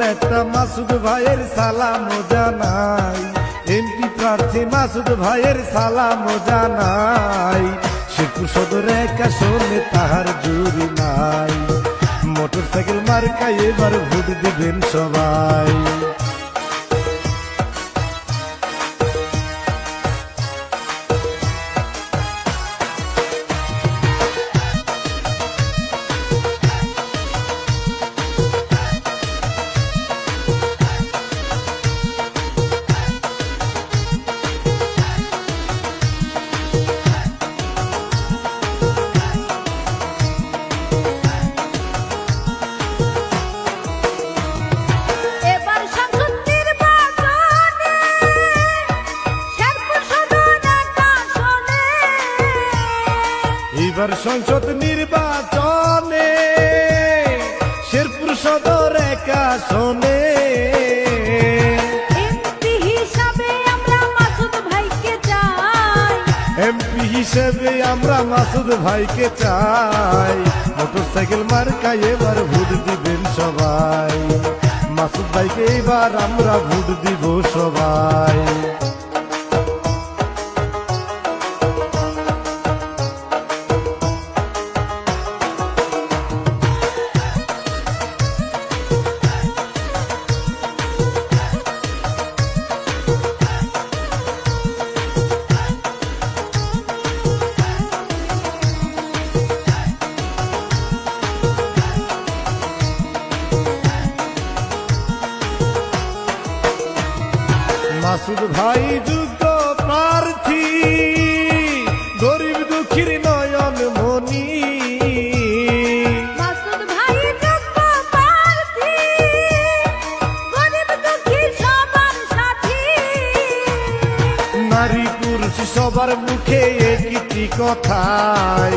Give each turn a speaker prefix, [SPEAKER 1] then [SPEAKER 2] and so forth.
[SPEAKER 1] নেতা মাসুদ ভাইয়ের সালাম জানাই, এমপি প্রার্থী মাসুদ ভাইয়ের সালাম জানাই। শেরপুর সদর এক আসনে তাহার জুরি নাই, মোটরসাইকেল মার্কায় এবার ভোট দিবেন সবাই। এবার সংসদ নির্বাচনে শেরপুর সদর এক আসনে
[SPEAKER 2] এমপি হিসাবে আমরা মাসুদ ভাইকে চাই,
[SPEAKER 1] এমপি হিসেবে আমরা মাসুদ ভাইকে চাই। মোটরসাইকেল মার্কায় এবার ভোট দিবেন সবাই, মাসুদ ভাইকে এবার আমরা ভোট দিব সবাই। মাসুদ ভাই যোগ্য প্রার্থী, গরিব দুঃখীর নয়ন মনি।
[SPEAKER 2] মাসুদ ভাই যোগ্য প্রার্থী, গরিব দুঃখী সবার সাথী।
[SPEAKER 1] নারী পুরুষ সবার মুখে একটি কথাই,